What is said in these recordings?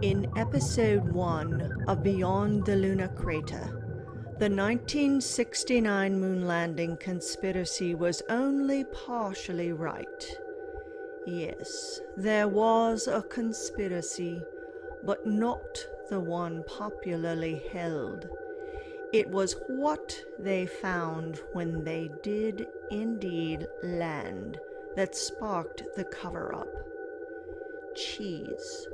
In Episode 1 of Beyond the Lunar Crater, the 1969 moon landing conspiracy was only partially right. Yes, there was a conspiracy, but not the one popularly held. It was what they found when they did indeed land that sparked the cover-up. Cheese.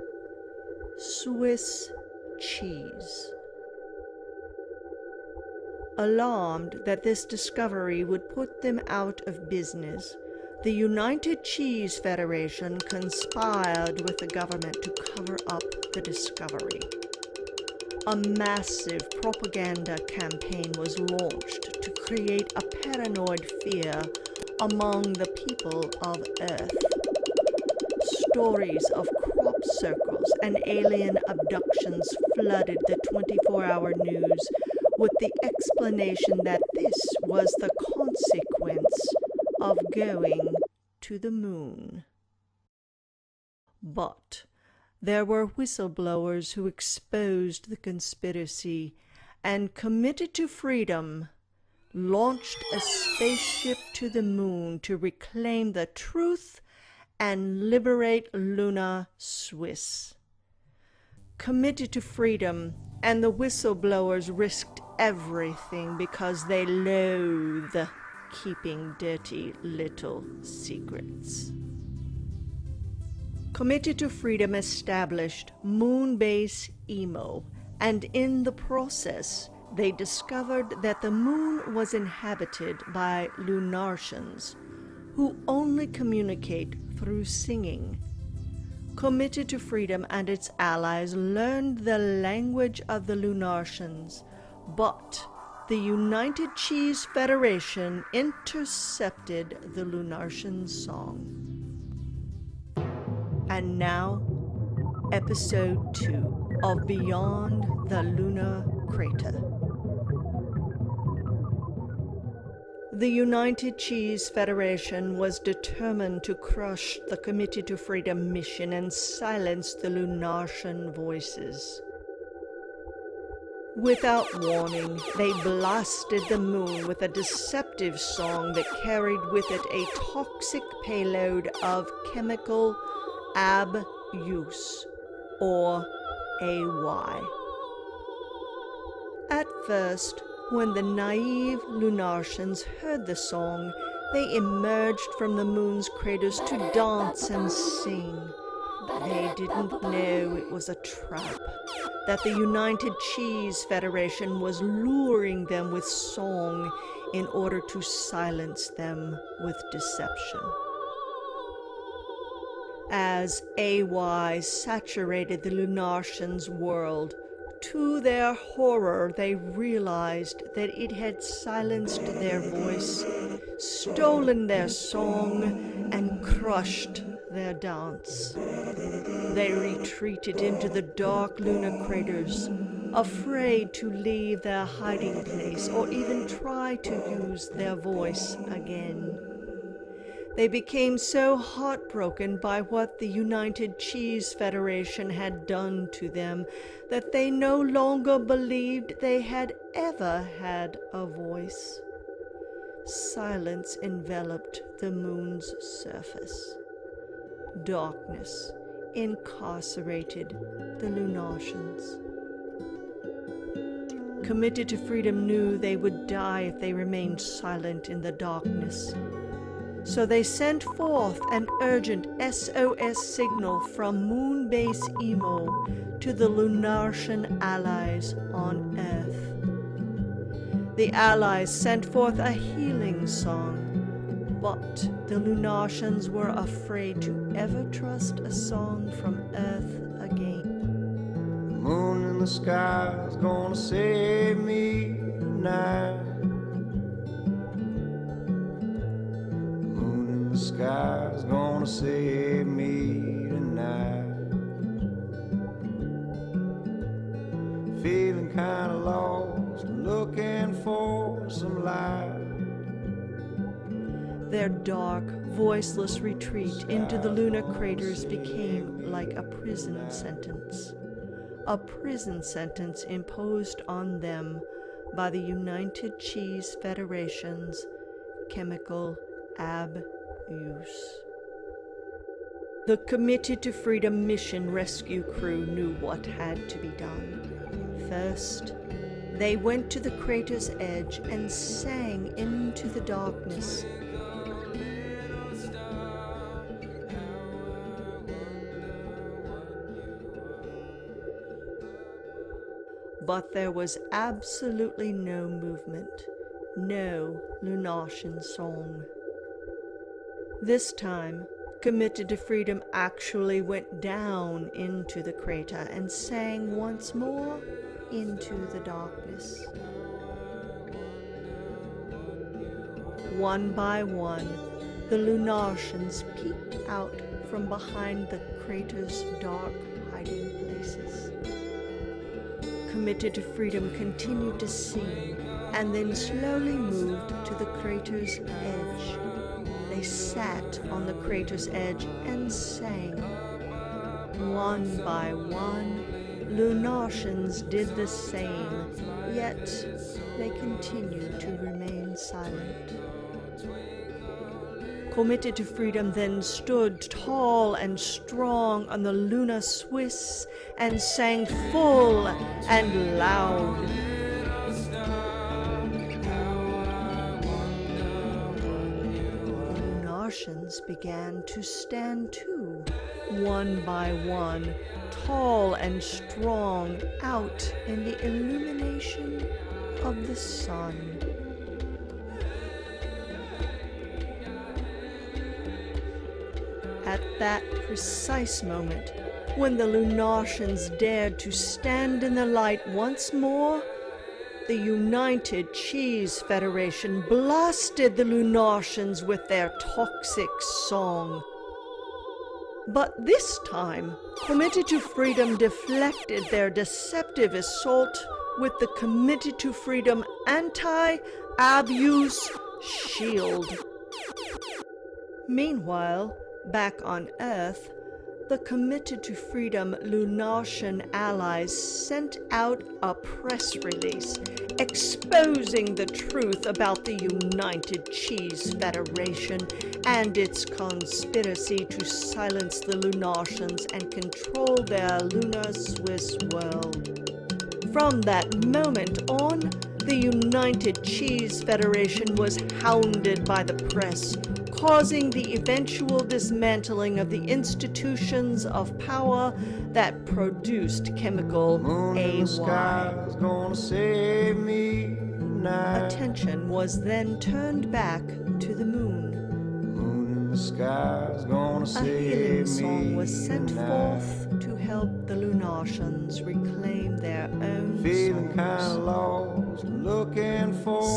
Swiss cheese. Alarmed that this discovery would put them out of business, the United Cheese Federation conspired with the government to cover up the discovery. A massive propaganda campaign was launched to create a paranoid fear among the people of Earth. Stories of crop circles and alien abductions flooded the 24-hour news with the explanation that this was the consequence of going to the moon. But there were whistleblowers who exposed the conspiracy and, committed to freedom, launched a spaceship to the moon to reclaim the truth and liberate Lunar Swiss. Committed to freedom, and the whistleblowers risked everything because they loathe keeping dirty little secrets. Committed to Freedom established Moonbase Emo, and in the process they discovered that the moon was inhabited by Lunartians, who only communicate through singing. Committed to Freedom and its allies learned the language of the Lunartians, but the United Cheese Federation intercepted the Lunartian song. And now, Episode 2 of Beyond the Lunar Crater. The United Cheese Federation was determined to crush the Committed to Freedom mission and silence the Lunartian voices. Without warning, they blasted the moon with a deceptive song that carried with it a toxic payload of chemical abuse, or AY. At first, when the naive Lunartians heard the song, they emerged from the moon's craters to dance and sing. They didn't know it was a trap, that the United Cheese Federation was luring them with song in order to silence them with deception. As AY saturated the Lunartians' world, to their horror, they realized that it had silenced their voice, stolen their song, and crushed their dance. They retreated into the dark lunar craters, afraid to leave their hiding place or even try to use their voice again. They became so heartbroken by what the United Cheese Federation had done to them that they no longer believed they had ever had a voice. Silence enveloped the moon's surface. Darkness incarcerated the Lunartians. Committed to Freedom knew they would die if they remained silent in the darkness. So they sent forth an urgent SOS signal from Moonbase Emo to the Lunartian allies on Earth. The allies sent forth a healing song, but the Lunartians were afraid to ever trust a song from Earth again. The moon in the sky is gonna save me tonight. The sky's gonna save me tonight. Feeling kinda lost, looking for some light. Their dark, voiceless retreat into the lunar craters became like a prison sentence. a prison sentence imposed on them by the United Cheese Federation's chemical abuse. The Committed to Freedom mission rescue crew knew what had to be done. First, they went to the crater's edge and sang into the darkness. But there was absolutely no movement, no Lunartian song. This time, Committed to Freedom actually went down into the crater and sang once more into the darkness. One by one, the Lunartians peeked out from behind the crater's dark hiding places. Committed to Freedom continued to sing and then slowly moved to the crater's edge. They sat on the crater's edge and sang. One by one, Lunartians did the same, yet they continued to remain silent. Committed to Freedom then stood tall and strong on the Lunar Swiss and sang full and loud. The Lunartians began to stand too, one by one, tall and strong, out in the illumination of the sun. At that precise moment, when the Lunartians dared to stand in the light once more, the United Cheese Federation blasted the Lunartians with their toxic song. But this time, Committed to Freedom deflected their deceptive assault with the Committed to Freedom anti-abuse shield. Meanwhile, back on Earth, the Committed to Freedom Lunartian allies sent out a press release exposing the truth about the United Cheese Federation and its conspiracy to silence the Lunartians and control their lunar Swiss world. From that moment on, the United Cheese Federation was hounded by the press, causing the eventual dismantling of the institutions of power that produced chemical AY. Attention was then turned back to the moon. A healing song was sent forth to help the Lunartians reclaim their own souls.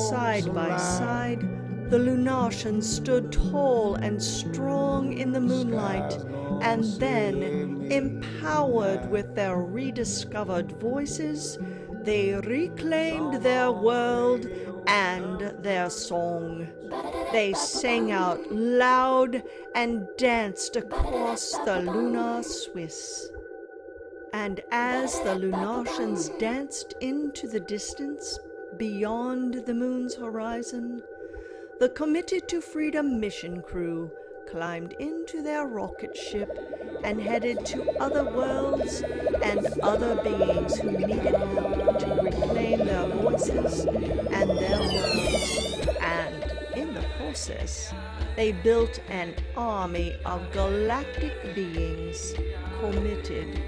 Side by side, the Lunartians stood tall and strong in the moonlight, and then, empowered with their rediscovered voices, they reclaimed their world and their song. They sang out loud and danced across the lunar Swiss. And as the Lunartians danced into the distance, beyond the moon's horizon, the Committed to Freedom mission crew climbed into their rocket ship and headed to other worlds and other beings who needed help to reclaim their voices and their worlds. And in the process, they built an army of galactic beings committed